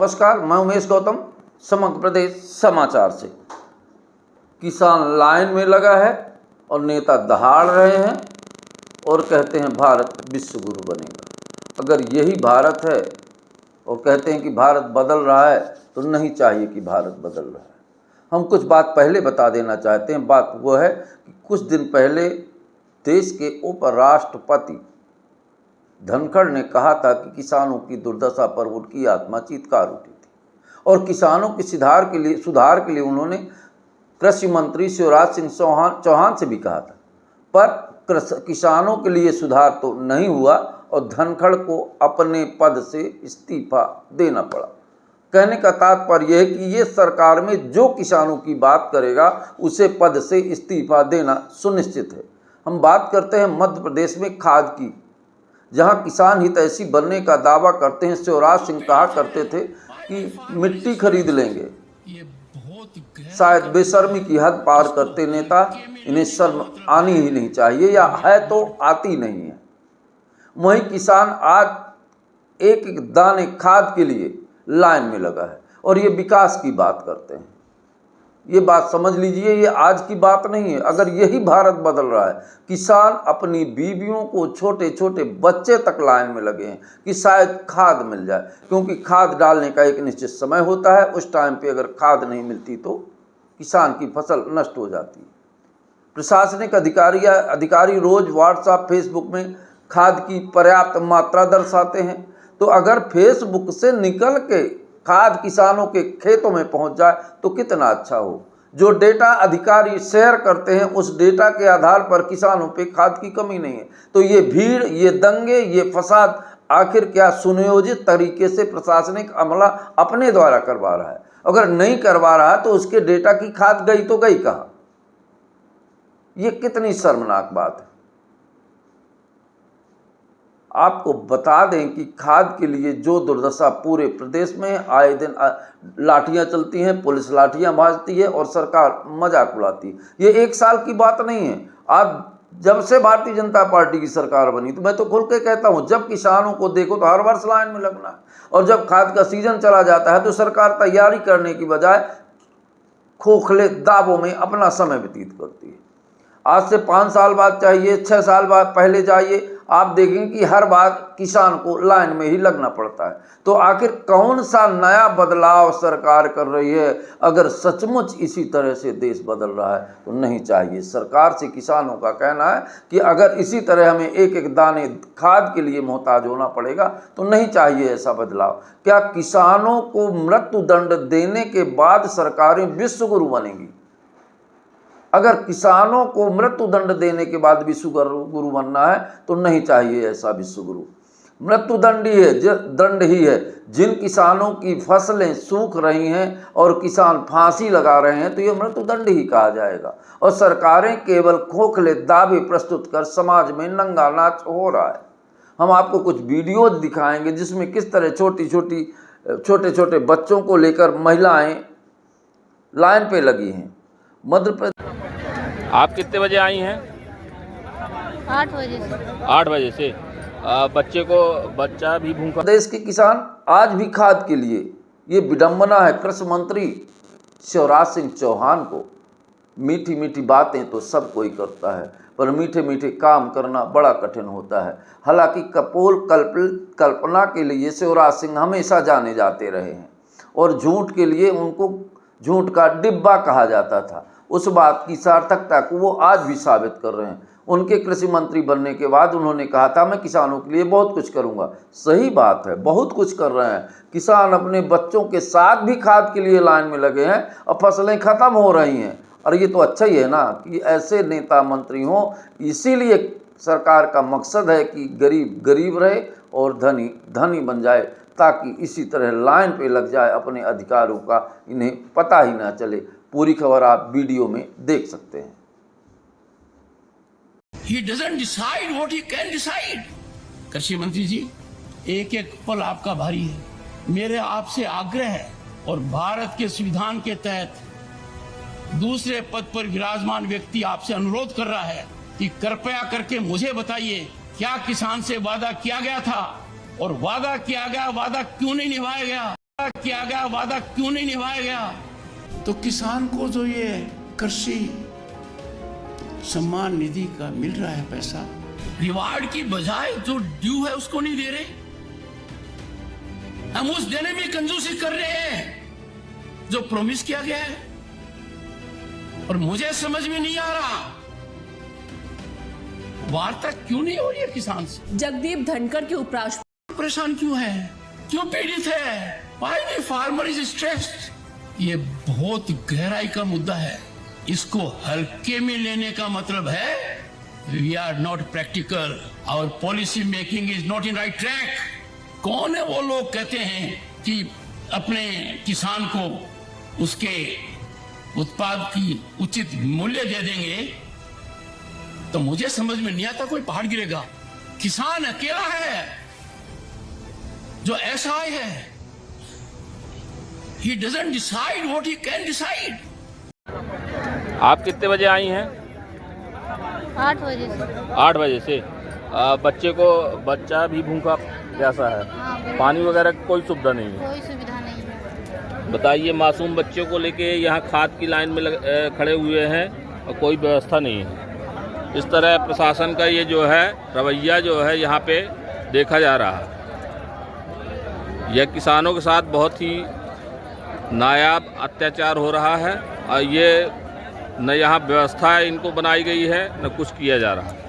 नमस्कार, मैं उमेश गौतम, समग्र प्रदेश समाचार से। किसान लाइन में लगा है और नेता दहाड़ रहे हैं और कहते हैं भारत विश्व गुरु बनेगा। अगर यही भारत है और कहते हैं कि भारत बदल रहा है, तो नहीं चाहिए कि भारत बदल रहा है। हम कुछ बात पहले बता देना चाहते हैं। बात वो है कि कुछ दिन पहले देश के उपराष्ट्रपति धनखड़ ने कहा था कि किसानों की दुर्दशा पर उनकी आत्मा चीत्कार उठी थी और किसानों के सुधार के लिए उन्होंने कृषि मंत्री शिवराज सिंह चौहान से भी कहा था, पर किसानों के लिए सुधार तो नहीं हुआ और धनखड़ को अपने पद से इस्तीफा देना पड़ा। कहने का तात्पर्य है कि ये सरकार में जो किसानों की बात करेगा उसे पद से इस्तीफा देना सुनिश्चित है। हम बात करते हैं मध्य प्रदेश में खाद की, जहां किसान हितैषी बनने का दावा करते हैं। शिवराज सिंह कहा करते थे कि मिट्टी खरीद लेंगे। शायद बेशर्मी की हद पार करते नेता, इन्हें शर्म आनी ही नहीं चाहिए, या है तो आती नहीं है। वहीं किसान आज एक एक दाने खाद के लिए लाइन में लगा है और ये विकास की बात करते हैं। ये बात समझ लीजिए, ये आज की बात नहीं है। अगर यही भारत बदल रहा है, किसान अपनी बीवियों को, छोटे छोटे बच्चे तक लाइन में लगे हैं कि शायद खाद मिल जाए, क्योंकि खाद डालने का एक निश्चित समय होता है। उस टाइम पे अगर खाद नहीं मिलती तो किसान की फसल नष्ट हो जाती है। प्रशासनिक अधिकारी रोज व्हाट्सएप, फेसबुक में खाद की पर्याप्त मात्रा दर्शाते हैं, तो अगर फेसबुक से निकल के खाद किसानों के खेतों में पहुंच जाए तो कितना अच्छा हो। जो डेटा अधिकारी शेयर करते हैं, उस डेटा के आधार पर किसानों पे खाद की कमी नहीं है। तो ये भीड़, ये दंगे, ये फसाद आखिर क्या सुनियोजित तरीके से प्रशासनिक अमला अपने द्वारा करवा रहा है? अगर नहीं करवा रहा तो उसके डेटा की खाद गई तो गई कहाँ? ये कितनी शर्मनाक बात है। आपको बता दें कि खाद के लिए जो दुर्दशा पूरे प्रदेश में आए दिन लाठियां चलती हैं, पुलिस लाठियां भाजती है और सरकार मजाक उड़ाती है। ये एक साल की बात नहीं है। आज जब से भारतीय जनता पार्टी की सरकार बनी, तो मैं तो खुल के कहता हूं, जब किसानों को देखो तो हर वर्ष लाइन में लगना है, और जब खाद का सीजन चला जाता है तो सरकार तैयारी करने की बजाय खोखले दावों में अपना समय व्यतीत करती है। आज से 5 साल बाद चाहिए, 6 साल बाद पहले जाइए, आप देखेंगे कि हर बार किसान को लाइन में ही लगना पड़ता है। तो आखिर कौन सा नया बदलाव सरकार कर रही है? अगर सचमुच इसी तरह से देश बदल रहा है तो नहीं चाहिए। सरकार से किसानों का कहना है कि अगर इसी तरह हमें एक एक दाने खाद के लिए मोहताज होना पड़ेगा तो नहीं चाहिए ऐसा बदलाव। क्या किसानों को मृत्युदंड देने के बाद सरकारें विश्व गुरु बनेंगी? अगर किसानों को मृत्युदंड देने के बाद विश्व गुरु बनना है तो नहीं चाहिए ऐसा विश्व गुरु। मृत्युदंड ही है, दंड ही है। जिन किसानों की फसलें सूख रही हैं और किसान फांसी लगा रहे हैं, तो ये मृत्युदंड ही कहा जाएगा। और सरकारें केवल खोखले दावे प्रस्तुत कर समाज में नंगा नाच हो रहा है। हम आपको कुछ वीडियोज दिखाएंगे जिसमें किस तरह छोटे छोटे बच्चों को लेकर महिलाएं लाइन पे लगी हैं। मध्य प्रदेश। आप कितने बजे आई हैं? 8 बजे से। 8 बजे से। बच्चा भी भूखा। प्रदेश के किसान आज भी खाद के लिए, ये विडंबना है कृषि मंत्री शिवराज सिंह चौहान को। मीठी मीठी बातें तो सब कोई करता है, पर मीठे मीठे काम करना बड़ा कठिन होता है। हालांकि कपोल कल्पना के लिए शिवराज सिंह हमेशा जाने जाते रहे हैं और झूठ के लिए उनको झूठ का डिब्बा कहा जाता था। उस बात की सार्थकता को वो आज भी साबित कर रहे हैं। उनके कृषि मंत्री बनने के बाद उन्होंने कहा था, मैं किसानों के लिए बहुत कुछ करूंगा। सही बात है, बहुत कुछ कर रहे हैं। किसान अपने बच्चों के साथ भी खाद के लिए लाइन में लगे हैं और फसलें खत्म हो रही हैं। और ये तो अच्छा ही है ना कि ऐसे नेता मंत्री हों। इसीलिए सरकार का मकसद है कि गरीब गरीब रहे और धनी धनी बन जाए, ताकि इसी तरह लाइन पे लग जाए अपने अधिकारों का इन्हें पता ही ना चले। पूरी खबर आप वीडियो में देख सकते हैं। He doesn't decide what he can decide. कृषि मंत्री जी, एक एक पल आपका भारी है। मेरे आपसे आग्रह है और भारत के संविधान के तहत दूसरे पद पर विराजमान व्यक्ति आपसे अनुरोध कर रहा है कि कृपया करके मुझे बताइए, क्या किसान से वादा किया गया था और वादा किया गया वादा क्यों नहीं निभाया गया? किया गया वादा क्यों नहीं निभाया गया? तो किसान को जो ये कृषि सम्मान निधि का मिल रहा है पैसा, रिवार्ड की बजाय जो ड्यू है उसको नहीं दे रहे। हम उस देने में कंजूसी कर रहे हैं जो प्रॉमिस किया गया है, और मुझे समझ में नहीं आ रहा वार्ता क्यों नहीं हो रही है किसान से। जगदीप धनखड़ के उपराष्ट्रपति परेशान क्यों है, क्यों पीड़ित है? Why the farmer is stressed? ये बहुत गहराई का मुद्दा है। इसको हल्के में लेने का मतलब है we are not practical, our policy making is not in right track. कौन है वो लोग कहते हैं कि अपने किसान को उसके उत्पाद की उचित मूल्य दे देंगे? तो मुझे समझ में नहीं आता कोई पहाड़ गिरेगा। किसान अकेला है जो ऐसा है, he doesn't decide what he can decide. आप कितने बजे आई हैं? 8 बजे से। 8 बजे से। बच्चा भी भूखा प्यासा है, हाँ, पानी वगैरह की कोई सुविधा नहीं है। कोई सुविधा नहीं है। बताइए, मासूम बच्चों को लेके यहाँ खाद की लाइन में खड़े हुए हैं और कोई व्यवस्था नहीं है। इस तरह प्रशासन का ये जो है रवैया जो है यहाँ पे देखा जा रहा है। यह किसानों के साथ बहुत ही नायाब अत्याचार हो रहा है, और ये न यहाँ व्यवस्था इनको बनाई गई है, न कुछ किया जा रहा है।